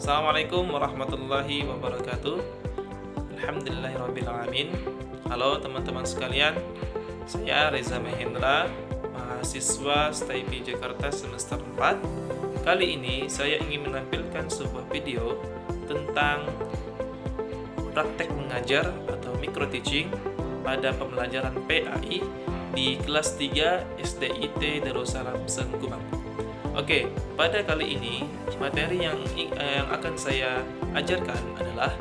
Assalamualaikum warahmatullahi wabarakatuh. Alhamdulillahirrabbilalamin. Halo teman-teman sekalian, saya Reza Mahendra, mahasiswa STIP Jakarta semester 4. Kali ini saya ingin menampilkan sebuah video tentang praktek mengajar atau micro teaching pada pembelajaran PAI di kelas 3 SDIT Darussalam Sengkubang. Oke, pada kali ini materi yang akan saya ajarkan adalah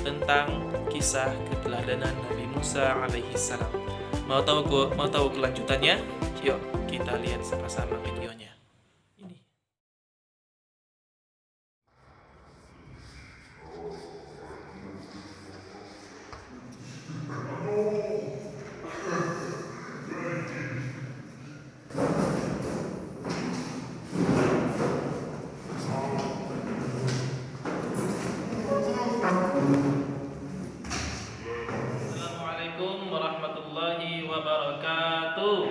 tentang kisah keteladanan Nabi Musa alaihi salam. Mau tahu kelanjutannya? Yuk kita lihat sama-sama videonya. Ini. Assalamualaikum warahmatullahi wabarakatuh.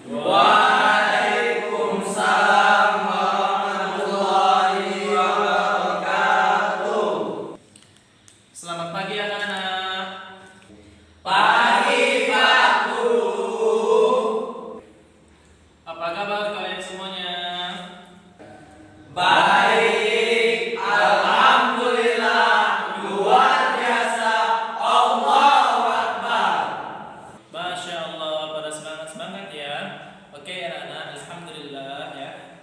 Waalaikumsalam warahmatullahi wabarakatuh. Selamat pagi anak-anak. Pagi Pak Guru. Apa kabar kalian semuanya? Baik, alhamdulillah, luar biasa. Allahu Akbar. Masya Allah, pada semangat ya. Oke anak-anak, alhamdulillah ya.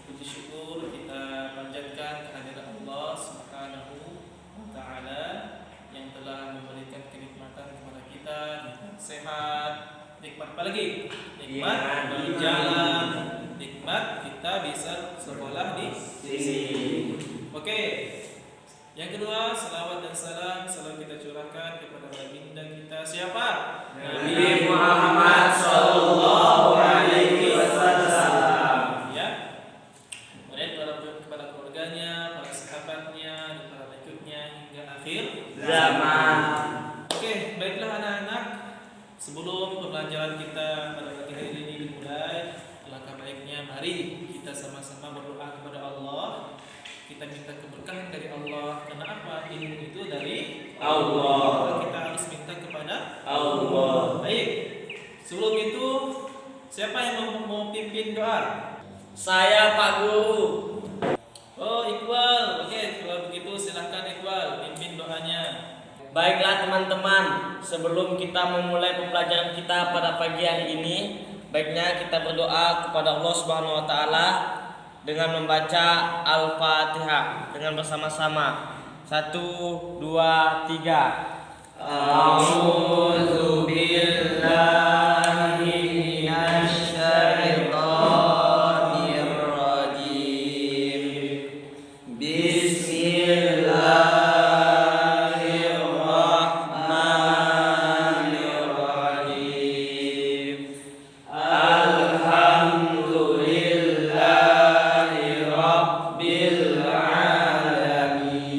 Puji syukur kita panjatkan kehadirat Allah Subhanahu wa Ta'ala yang telah memberikan kenikmatan kepada kita, nikmat sehat, nikmat apa lagi? Nikmat berjalan, nikmat kita bisa sekolah di sini. Oke. Yang kedua, salawat dan salam selalu kita curahkan kepada baginda kita siapa? Nabi Muhammad sallallahu alaihi wasallam. Ya. Kemudian kepada keluarganya, para sahabatnya, dan para pengikutnya hingga akhir Zaman. Oke, baiklah anak-anak. Sebelum pembelajaran kita pada pagi hari ini dimulai, alangkah baiknya mari kita sama-sama berdoa kepada Allah. Kita minta keberkahan dari Allah. Kenapa? Ilmu itu dari Allah. Kita harus minta kepada Allah. Baik. Sebelum itu, siapa yang mau pimpin doa? Saya Pak Guru. Oh, Iqbal. Oke, kalau begitu silahkan Iqbal pimpin doanya. Baiklah teman-teman, sebelum kita memulai pembelajaran kita pada pagi hari ini, baiknya kita berdoa kepada Allah Subhanahu wa taala dengan membaca Al-Fatihah dengan bersama-sama. 1 2 3. A'udzu billahi minasy syaithanir rajim. Bismillahirrahmanirrahim. Alhamdulillahi rabbil alamin.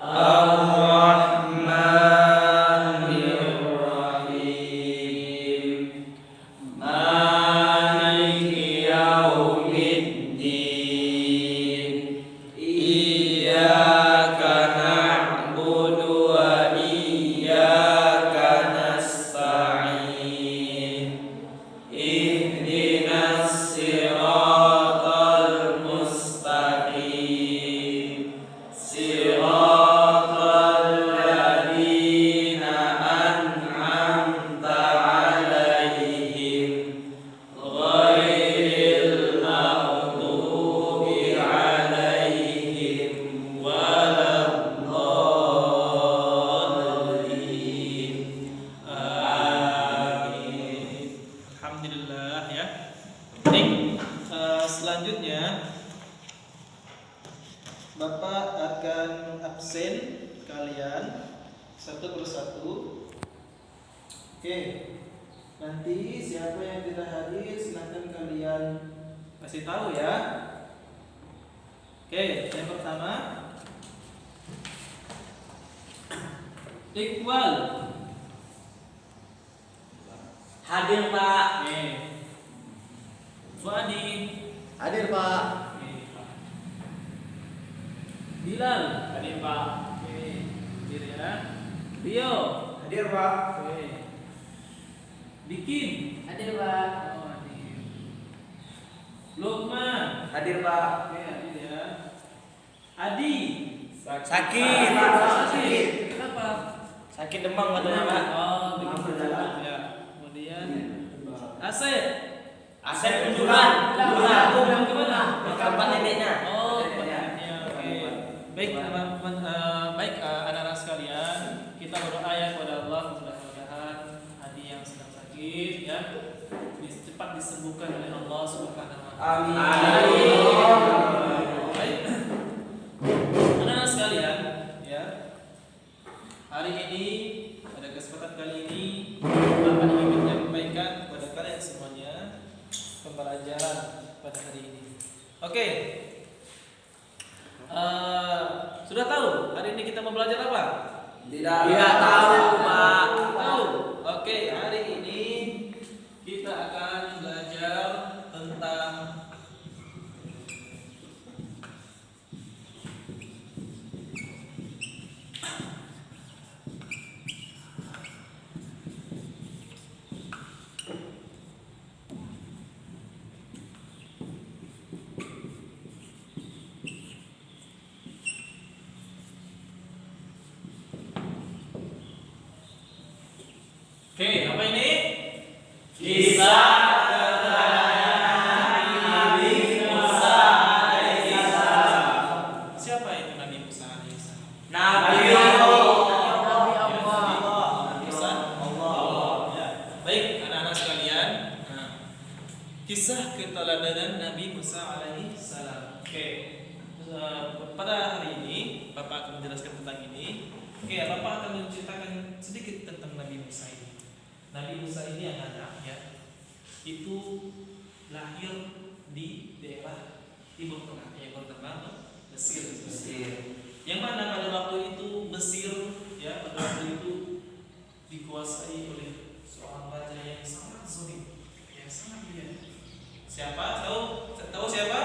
Ar-Rahmanir-Rahim. Maliki yaumiddin. Iyyaka na'budu wa iyyaka nasta'in. Ihdinas siratal mustaqim. Siratal ladzina an'amta 'alaihim ghairil maghdubi 'alaihim waladdallin. Amin. Alhamdulillah ya. Baik, selanjutnya Bapak akan absen kalian satu persatu. Oke. Nanti siapa yang tidak hadir silahkan kalian kasih tahu ya. Oke, yang pertama Iqbal. Hadir Pak. Oke. Fuadi. Hadir Pak. Oke. Bilal. Hadir Pak. Oke, hadir ya. Rio. Hadir Pak. Oke. Dikin. Hadir Pak. Oh, hadir. Lukman. Hadir Pak. Oke, hadir ya. Adi. Sakit. Sakit. Kenapa? Sakit demam katanya Pak. Oh, begitu. Ya. Kemudian Asep. Asep kunjungan. Kunjungan kemana? Ke tempat neneknya. Oh, tempatnya. Oke. Baik, teman-teman, baik anak-anak sekalian, kita berdoa ya kepada Allah, mudah-mudahan Adi yang sedang sakit ya cepat disembuhkan oleh Allah Subhanahu wa taala. Amin. Baik. Anak-anak sekalian, ya. Hari ini pada kesempatan kali ini Bapak ingin menyampaikan kepada kalian semuanya pembelajaran pada hari ini. Oke. Sudah tahu hari ini kita mau belajar apa? Tidak tahu Pak. Tahu. Oke, hari ini kita akan belajar tentang Oke, apa ini? Kisah keteladanan Nabi Musa alaihissalam. Siapa itu Nabi Musa alaihissalam? Nabi Allah. Musa Allah. Ya. Baik, anak-anak sekalian. Nah, kisah keteladanan Nabi Musa alaihissalam. Oke. Pada hari ini Bapak akan menjelaskan tentang ini. Oke, Bapak akan menceritakan sedikit tentang Nabi Musa ini. Nabi Musa ini yang anaknya itu lahir di daerah Timur Tengah, yang pertama Mesir. Yang mana pada waktu itu Mesir ya pada waktu itu dikuasai oleh seorang raja yang sangat zalim, yang sangat liar. Siapa? Tahu siapa?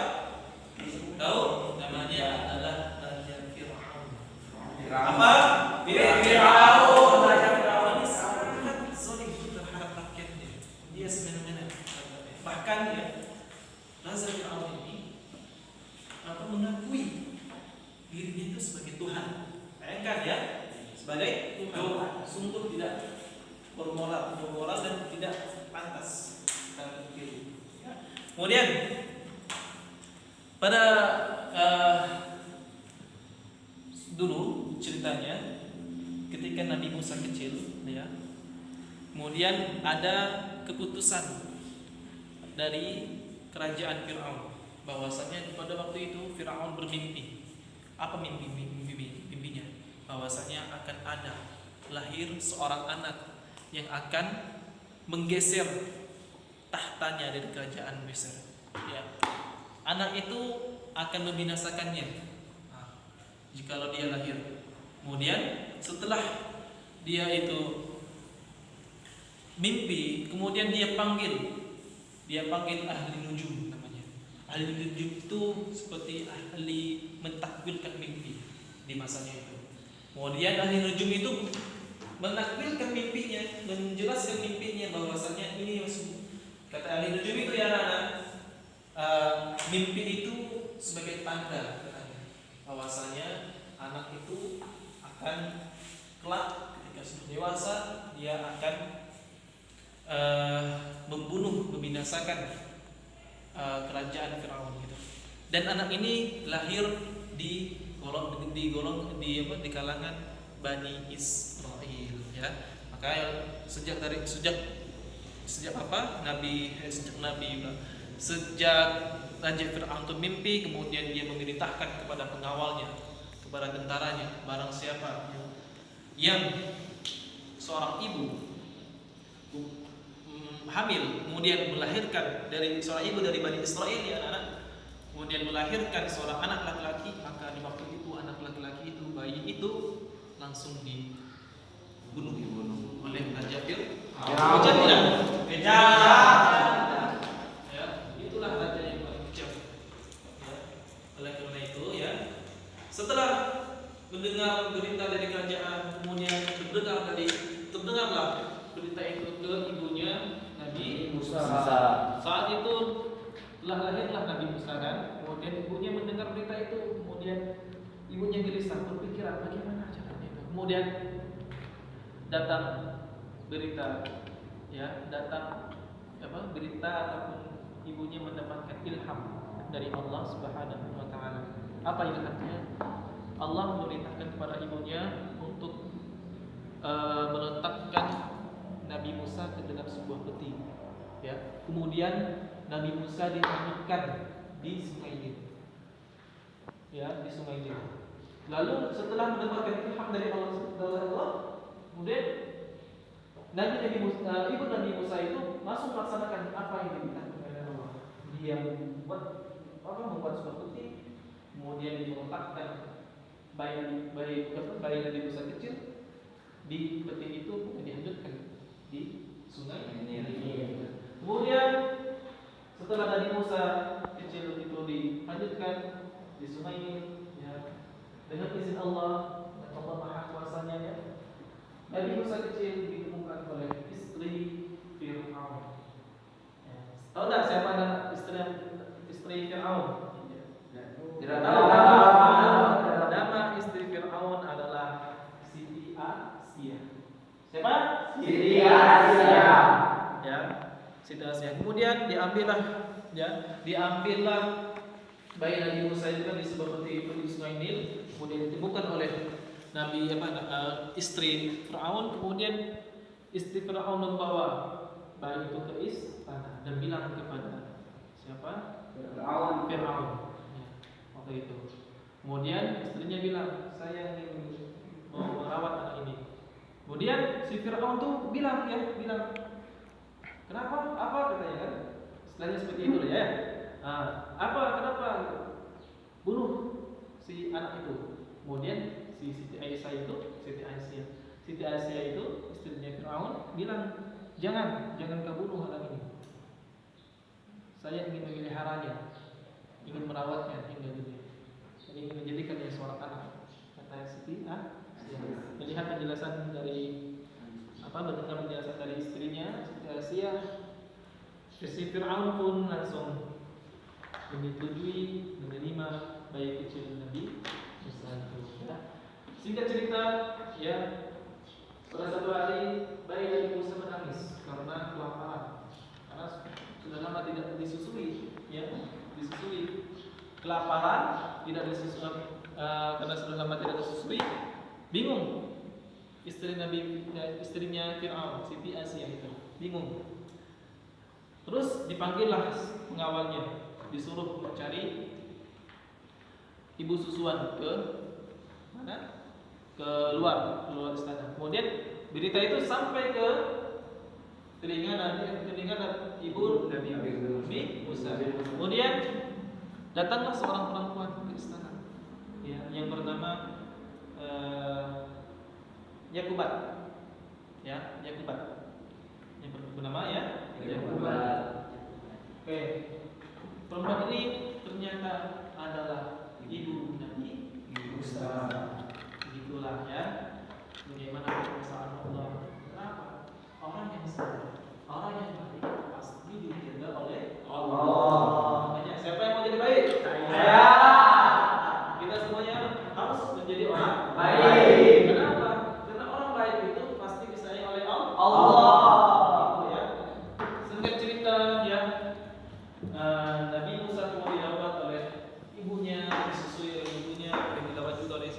Tahu? Namanya adalah Raja Fir'aun. Apa? Fir'aun. Raja Fir'aun ini sangat zalim terhadap rakyatnya. Dia semena-mena. Bahkan ya, Raja Fir'aun ini mengakui dirinya itu sebagai Tuhan. Bayangkan ya, sebagai Tuhan. Sungguh tidak bermoral dan tidak pantas dan kiri. Ya. Kemudian pada dulu ceritanya ketika Nabi Musa kecil, ya, kemudian ada keputusan dari kerajaan Fir'aun bahwasanya pada waktu itu Fir'aun bermimpi. Apa mimpinya? Bahwasanya akan ada lahir seorang anak yang akan menggeser tahtanya dari kerajaan Mesir. Ya. Anak itu akan membinasakannya jikalau dia lahir. Kemudian setelah dia itu mimpi, kemudian dia panggil ahli nujum namanya. Ahli nujum itu seperti ahli mentakwilkan mimpi di masanya itu. Kemudian ahli nujum itu menakwilkan mimpinya, menjelaskan mimpinya bahwasanya ini masuk. Kata ahli nujum itu ya anak-anak, mimpi itu sebagai tanda bahwasanya anak itu akan kelak ketika sudah dewasa dia akan membinasakan kerajaan Firaun gitu. Dan anak ini lahir di kalangan Bani Israil ya. Maka sejak Raja Fir'aun itu mimpi, kemudian dia memerintahkan kepada pengawalnya, kepada tentaranya, barang siapa yang seorang ibu hamil kemudian melahirkan dari seorang ibu dari Bani Israil ya anak-anak, kemudian melahirkan seorang anak laki-laki, maka di waktu itu anak laki-laki itu, bayi itu langsung dibunuh oleh Raja Fir'aun. Itulah raja yang paling kejam. Ya. Oleh karena itu ya, setelah mendengar berita dari kerajaan, kemudian terdengarlah berita itu ke ibunya Nabi Musa. Saat itu telah lahirlah Nabi Musa kan, kemudian ibunya mendengar berita itu, kemudian ibunya gelisah berpikiran bagaimana caranya itu. Kemudian datang berita, ya datang berita ataupun ibunya mendapatkan ilham dari Allah Subhanahu wa taala. Apa ilhamnya? Allah memerintahkan kepada ibunya untuk meletakkan Nabi Musa ke dalam sebuah peti. Ya. Kemudian Nabi Musa dihanyutkan di Sungai Nil. Ya, di Sungai Nil. Lalu setelah mendapatkan ilham dari Allah, kemudian ibu Nabi Musa itu langsung melaksanakan apa yang diminta oleh Allah. Dia membuat sebuah peti, kemudian diletakkan bayi Nabi Musa kecil di peti itu, dihanyutkan di Sungai Nil. Kemudian setelah Nabi Musa kecil itu dihanyutkan di Sungai Nil, ya, dengan izin Allah dan Allah Maha Kuasanya, ya, Nabi Musa kecil ditemukan oleh istri Fir'aun. Ya. Tahu tak siapa nama istri Fir'aun? Tidak tahu. Nama istri Fir'aun adalah Siti Asia. Siapa? Siti Asia. Ya, Siti Asia. Kemudian diambillah bayi Nabi Musa itu kan di sebuah peti di Sungai Nil. Kemudian ditemukan oleh istri Fir'aun. Kemudian istri Fir'aun membawa bayi itu ke istana dan bilang kepada siapa? Fir'aun. Ya, waktu itu. Kemudian istrinya bilang, saya ingin merawat anak ini. Kemudian si Fir'aun tuh bilang, kenapa? Apa katanya kan? Istilahnya seperti itu ya. Kenapa bunuh si anak itu? Kemudian Siti Asia itu istrinya Fir'aun bilang, jangan kau bunuh anak ini. Saya ingin memeliharanya, ingin merawatnya hingga gede, ingin menjadikannya seorang anak, kata Siti Asia. Melihat penjelasan dari mendengar penjelasan dari istrinya Siti Asia, si Fir'aun pun langsung menyetujui menerima bayi kecil Nabi Musa itu. Singkat cerita, ya, pada satu hari bayi Nabi Musa menangis karena kelaparan, karena sudah lama tidak disusui, ya, kelaparan, tidak disusui, karena sudah lama tidak disusui, bingung. Istrinya Fir'aun, Siti Asia itu bingung. Terus dipanggillah pengawalnya, disuruh mencari ibu susuan ke mana? Ke luar istana. Kemudian berita itu sampai ke telinga ibu Nabi Musa. Kemudian datanglah seorang perempuan ke istana, ya, yang bernama Yakubat. Ya, Yakubat. Yang bernama Yakubat. Oke. Perempuan ini ternyata adalah ibu Nabi Musa. Begitulah, ya, bagaimana kekuasaan Allah. Kenapa? Orang yang sabar, orang yang baik pasti dijaga oleh Allah. Makanya siapa yang mau jadi baik? Saya. Kita semuanya harus menjadi orang baik. Kenapa? Karena orang baik itu pasti disayang oleh Allah. Gitu, ya. Singkat cerita, ya, Nabi Musa kemudian dirawat oleh ibunya, disusui oleh ibunya, dan dirawat juga oleh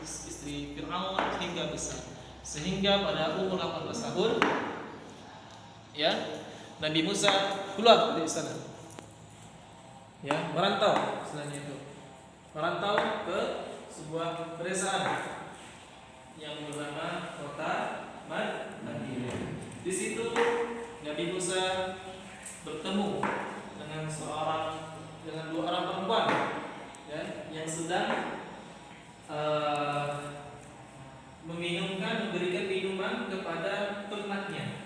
istri Fir'aun hingga besar. Sehingga pada umur 18 tahun, ya, Nabi Musa keluar dari sana, ya, merantau, istilahnya itu, merantau ke sebuah pedesaan yang bernama kota Madinah. Di situ Nabi Musa bertemu dengan dua orang perempuan, ya, yang sedang memberikan minuman kepada ternaknya.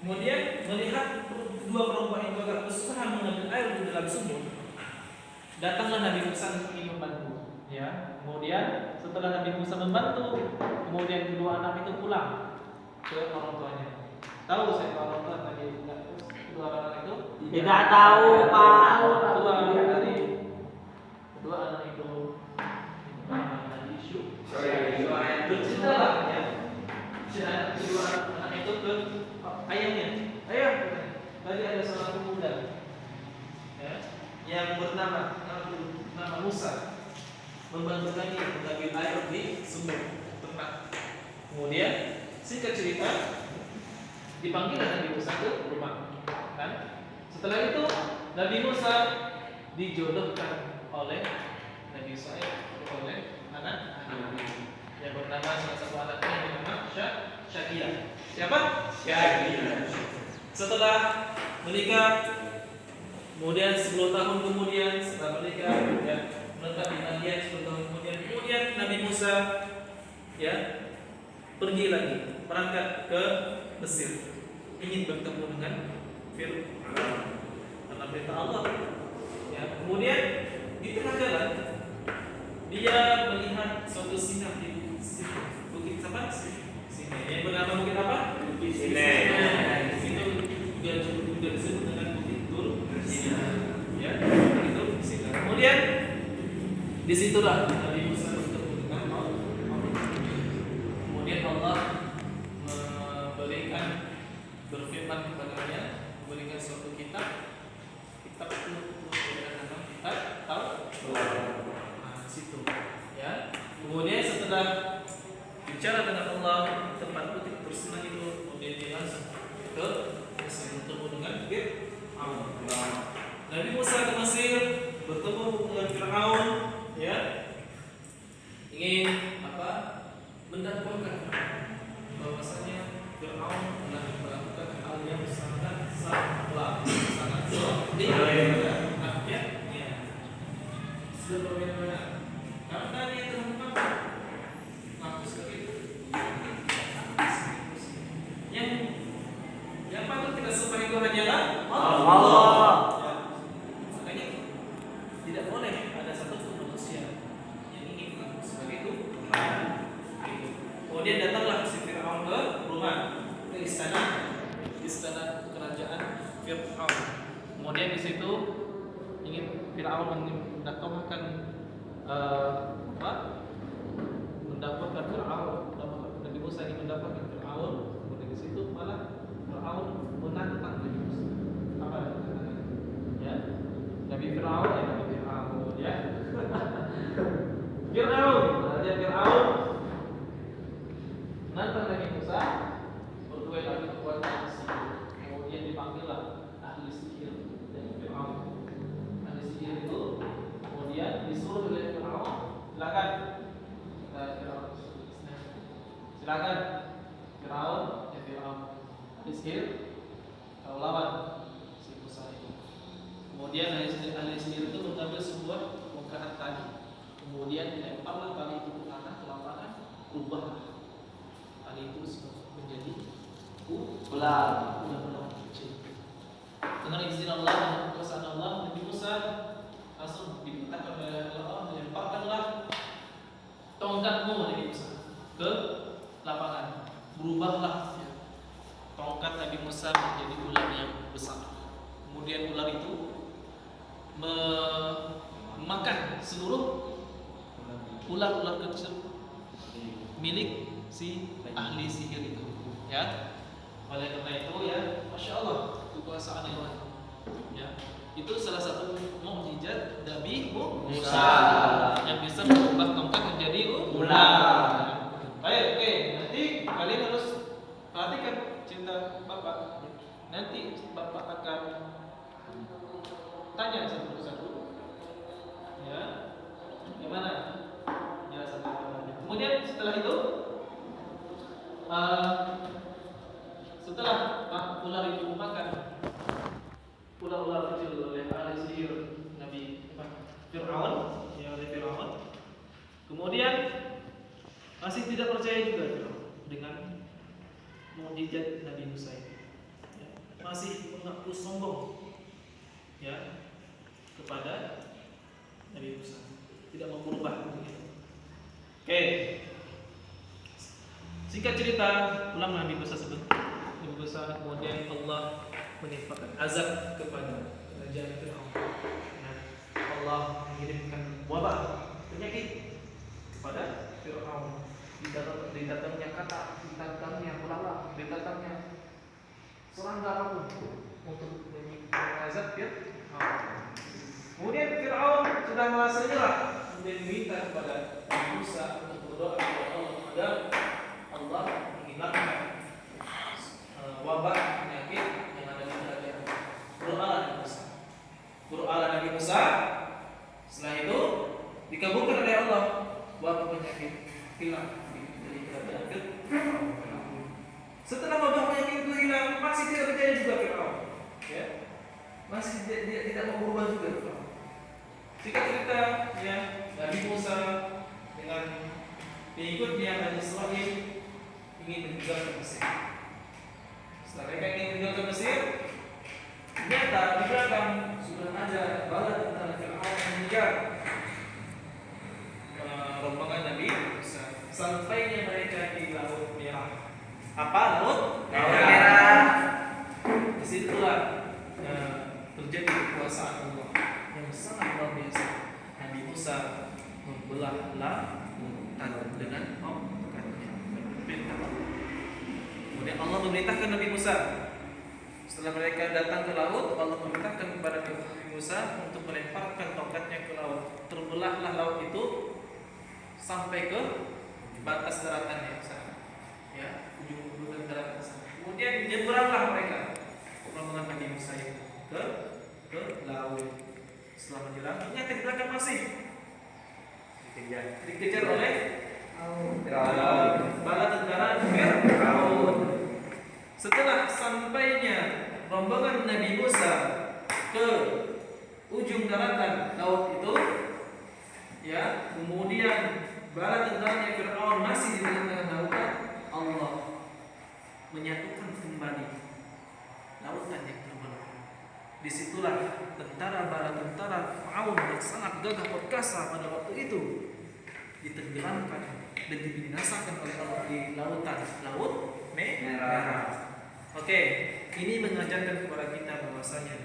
Kemudian melihat dua perempuan itu agak berusaha mengambil air di dalam sumur, datanglah Nabi Musa untuk membantu, ya. Kemudian setelah Nabi Musa membantu, kemudian kedua anak itu pulang ke orang tuanya. Tahu saya orang tua tadi kedua anak itu? Tidak tahu, Pak. Kedua dari kedua anak itu Nabi Yusuf. Berceritalah ya. Kedua anak itu ke ayahnya. Ayah, tadi ada seorang pemuda ya, yang bernama Musa membantu kami mengambil air di sumber tempat. Kemudian singkat cerita dipanggil Nabi Musa ke rumah. Kan? Setelah itu Nabi Musa dijodohkan oleh Nabi Sa'id oleh anak yang bernama salah satu anaknya yang bernama Syakira. Siapa? Syakira. Setelah menikah, kemudian 10 tahun kemudian setelah menikah ya, menetap di Madian 10 tahun kemudian Nabi Musa ya pergi lagi berangkat ke Mesir ingin bertemu dengan Fir'aun karena perintah Allah ya. Kemudian di tengah jalan dia melihat suatu sinar di bukit apa? Sinai. Yang bernama bukit apa? Bukit Sinai. Itu juga disebut dengan bukit Tur Sinai. Ya, itu Sinai. Kemudian disitulah Nabi Musa bertemu dengan Allah. Kemudian Allah berfirman kepadanya, memberikan suatu kitab itu dengan nama kitab Taurat. Nah, situ ya. Kemudian setelah bicara dengan Allah tempat bukit bersenang itu, kemudian dia langsung ke Mesir bertemu dengan Fir'aun. Nabi Musa ke Mesir bertemu dengan Fir'aun ya, ingin apa? Mendakwakan bahwasanya Fir'aun telah melakukan hal yang sangat salah, sangat salah. Ya, sudah berbeda-beda. Karena dia telah menghapus itu. Yang patut kita sembah itu hanyalah Allah. Ya. Makanya tidak boleh ada satu manusia yang ingin mengaku sebagai itu. Kemudian datanglah si Fir'aun ke rumah, ke istana kerajaan Fir'aun. Kemudian di situ ingin Fir'aun mendakwakan mendakwakan Fir'aun. Nabi Musa ingin mendakwakan Fir'aun. Kemudian di situ malah Fir'aun menantang Nabi Musa. Apa ya? Nabi Fir'aun ya. Raja Fir'aun nantang Nabi Musa berduel lagi kekuatan sihir. Kemudian dipanggillah ahli sihir dari Fir'aun. Ahli sihir itu kemudian disuruh oleh Fir'aun, silakan silakan Fir'aun ahli sihir kau lawan si Musa itu. Kemudian ahli sihir itu mengambil sebuah bongkahan tali, kemudian dilemparlah tali itu ke tanah, ke lapangan, berubah tali itu menjadi ular kecil. Dengan izin Allah dan kekuasaan Allah, Nabi Musa langsung diperintahkan oleh Allah, melemparkanlah tongkatmu Nabi Musa ke lapangan. Berubahlah ya, tongkat Nabi Musa menjadi ular yang besar. Kemudian ular itu memakan seluruh ular-ular kecil milik si ahli sihir itu ya. Oleh karena itu ya, Masya Allah kekuasaan Allah ya, itu salah satu mukjizat Nabi Musa yang bisa mengubah tongkat menjadi ular. Baik, oke, nanti kalian harus perhatikan cinta Bapak. Nanti Bapak akan tanya satu-satu ya, gimana jelasan Bapak. Kemudian setelah itu setelah ular itu makan ular-ular kecil oleh ahli sihir Nabi Fir'aun ya, oleh Fir'aun. Kemudian masih tidak percaya juga Fir'aun dengan mukjizat Nabi Musa itu ya, masih mengaku sombong ya kepada Nabi Musa, tidak mau berubah. Oke. Singkat cerita, ulang Nabi Musa sebentar. Nabi Musa kemudian Allah menimpakan azab kepada kerajaan Fir'aun. Ya. Allah mengirimkan wabah penyakit kepada Fir'aun. Didatangnya kata, didatangnya ulama, didatangnya serangga apapun untuk mengazab Fir'aun. Kemudian Fir'aun sudah merasa nyerah, kemudian meminta kepada Nabi Musa untuk berdoa kepada Allah agar Allah menghilangkan wabah penyakit yang ada di kerajaan. Berdoalah Nabi Musa. Berdoalah Nabi Musa. Setelah itu dikabulkan oleh Allah, wabah penyakit hilang dari kerajaan Fir'aun. Setelah wabah penyakit itu hilang, masih tidak percaya juga Fir'aun. Ya. Masih tidak mau berubah juga Fir'aun. Singkat cerita, ya, Nabi Musa dengan pengikutnya Bani Israil ingin meninggalkan Mesir. Setelah mereka ingin meninggalkan Mesir, ternyata di belakang sudah ada bala tentara Fir'aun yang mengejar rombongan Nabi Musa. Sampainya mereka di Laut Merah. Apa Laut Merah? Disitulah terjadi kekuasaan Allah yang sangat luar biasa. Nabi Musa membelah lautan dengan tongkatnya. Kemudian Allah memerintahkan Nabi Musa. Setelah mereka datang ke laut, Allah memerintahkan kepada Nabi Musa untuk melemparkan tongkatnya ke laut. Terbelahlah laut itu sampai ke batas daratannya sana. Ya, ujung daratan sana. Kemudian nyebranglah mereka rombongan Nabi Musa itu ke laut. Setelah menyeberang, ternyata di belakang masih dikejar oleh bala tentara Fir'aun. Setelah sampainya rombongan Nabi Musa ke ujung daratan laut itu, ya, kemudian bala tentara Fir'aun masih di tengah-tengah lautan, Allah menyatukan kembali lautan yang terbelah. Disitulah bala tentara Fir'aun yang sangat gagah perkasa pada waktu itu ditenggelamkan dan dibinasakan oleh Allah di lautan Laut Merah. Oke, ini mengajarkan kepada kita bahwasanya,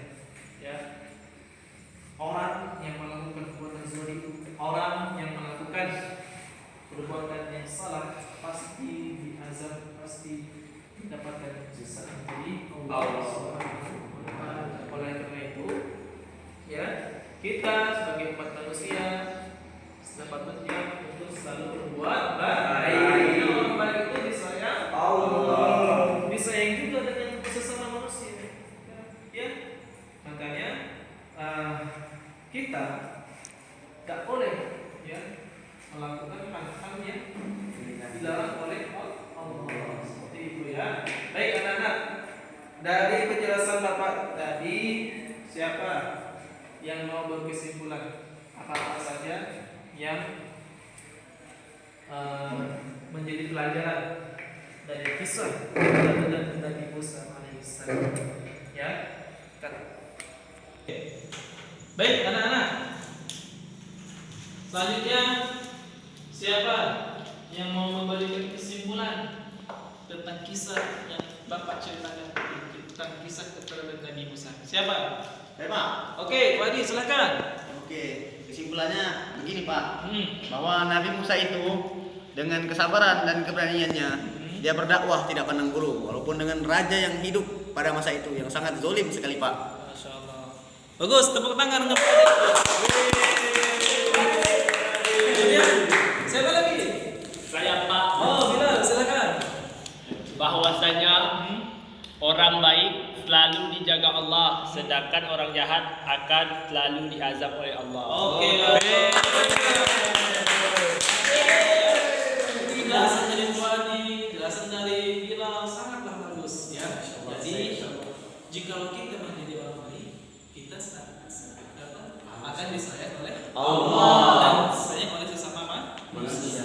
ya, orang yang melakukan perbuatan zalim, orang yang melakukan perbuatan yang salah pasti diazab, pasti mendapatkan siksaan dari Allah Subhanahu wa Ta'ala. Oleh karena itu, ya, kita sebagai umat manusia sepatutnya untuk selalu berbuat baik. Orang baik itu disayang Allah, disayang juga dengan sesama manusia. Ya, makanya kita tak boleh, ya, melakukan hal-hal yang dilarang oleh Allah. Seperti itu, ya. Baik anak-anak, dari penjelasan Bapak tadi, siapa yang mau berkesimpulan apa saja yang menjadi pelajaran dari kisah dan Nabi Musa alaihissalam? Ya, baik anak-anak. Selanjutnya siapa yang mau memberikan kesimpulan tentang kisah yang Bapak ceritakan tentang kisah kepada Nabi Musa? Siapa? Pak. Oke, Pak Adi, silakan. Oke, kesimpulannya begini Pak, bahwa Nabi Musa itu dengan kesabaran dan keberaniannya dia berdakwah tidak pandang bulu, walaupun dengan raja yang hidup pada masa itu yang sangat zolim sekali Pak. Masya Allah. Bagus, tepuk tangan untuk Pak Adi. Kemudian siapa lagi? Saya Pak, Oh, Bilal, silakan. bahwasanya orang baik selalu dijaga Allah, sedangkan orang jahat akan selalu diazab oleh Allah. Oke. Jelasan dari Pak Adi, jelasan dari Bilal sangatlah bagus, ya. Jadi jikalau kita menjadi orang baik, kita akan disayang oleh Allah dan disayang oleh sesama manusia.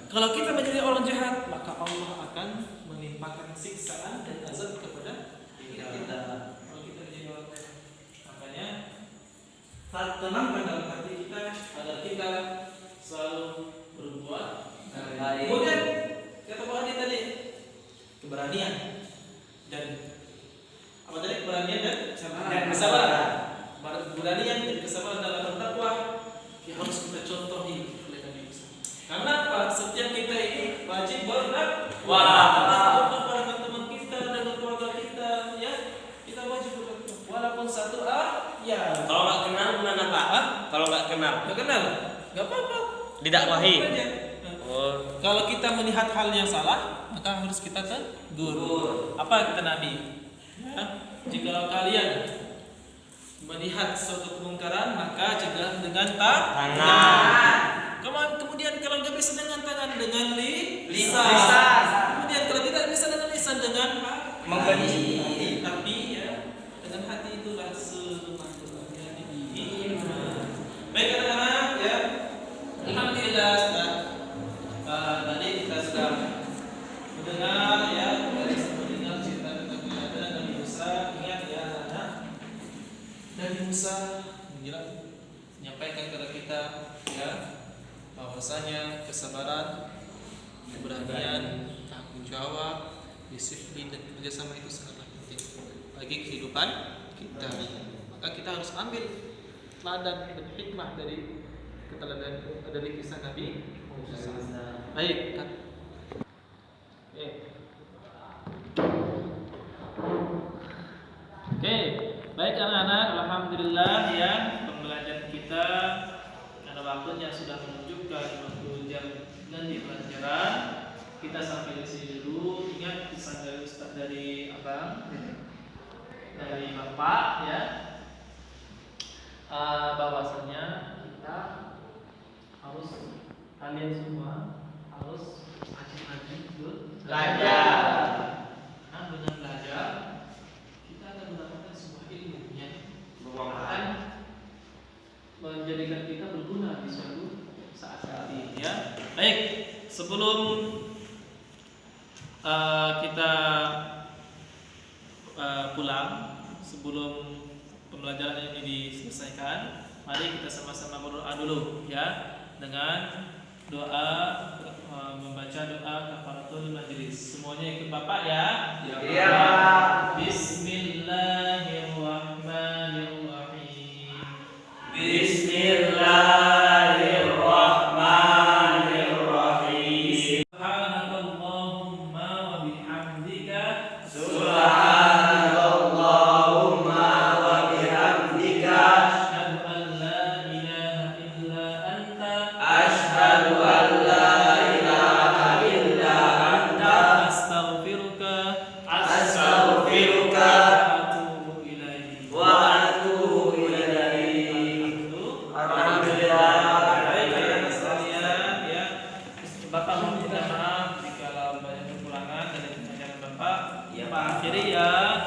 Kalau kita menjadi orang jahat, maka Allah akan menimpakan siksaan dan azab kepada kita. Kalau kita menjadi orang jahat, makanya tenangkan dalam hati kita agar kita selalu berbuat Kemudian kata Pak Hadi tadi keberanian dan apa tadi keberanian dan kesabaran. Keberanian dan kesabaran dalam berdakwah harus kita contohi oleh Nabi Musa. Karena apa? Setiap kita ini wajib berdakwah kepada teman-teman kita dan keluarga kita, ya kita wajib berdakwah walaupun satu ya. Kalau nggak kenal gimana Pak? Kalau nggak kenal, Nggak apa-apa. didakwahi. Aja. Kalau kita melihat hal yang salah, maka harus kita tegur. Apa kata Nabi? Ya, jikalau kalian melihat suatu kemungkaran, maka cegah dengan tangan. Kemudian kalau nggak bisa dengan tangan, dengan lisan. Kemudian kalau tidak bisa dengan lisan, dengan Membenci. Tapi ya dengan hati itulah semakin iman. Baik anak-anak ya. Alhamdulillah tadi kita sudah mendengar ya mendengar cerita tentang Nabi Musa. Ingat ya anak, Nabi Musa menyampaikan kepada kita ya bahwasanya kesabaran, keberanian, tanggung jawab, disiplin dan kerjasama itu sangatlah penting bagi kehidupan kita. Maka kita harus ambil teladan dan hikmah dari keteladanan dari kisah Nabi Musa. Baik, kan? Oke, baik anak-anak, alhamdulillah ya pembelajaran kita karena waktunya sudah menunjukkan waktu jam nanti pelajaran. Kita sampai di sini dulu. Ingat pesan dari Ustaz dari Abang, dari Bapak ya, bahwasanya kita harus kalian semua harus rajin belajar. Nah, dengan belajar kita akan mendapatkan sebuah ilmu yang akan menjadikan kita berguna di suatu saat nanti ya. Baik, sebelum kita pulang, sebelum pembelajaran ini diselesaikan, mari kita sama-sama berdoa dulu ya dengan doa membaca doa kafaratul majlis. Semuanya ikut Bapak ya. Iya. Bismillahirrahmanirrahim. Bismillahirrahmanirrahim. Subhanakallahumma wa bihamdika. Subhanallahumma wa bihamdika. Asyhadu an la ilaha illa anta. Asyhadu an la ilaha illa anta. Astaghfiruka. Astaghfiruka. Atubu ilaik. Wa atubu ilaik. Alhamdulillah. Baik anak sekalian ya, Bapak meminta maaf jika banyak kekurangan dari pengajaran Bapak. Pak akhiri ya.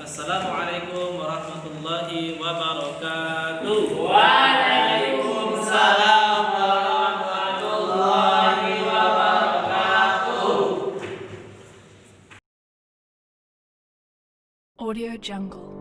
Assalamualaikum warahmatullahi wabarakatuh. Waalaikumsalam warahmatullahi wabarakatuh. Audio Jungle.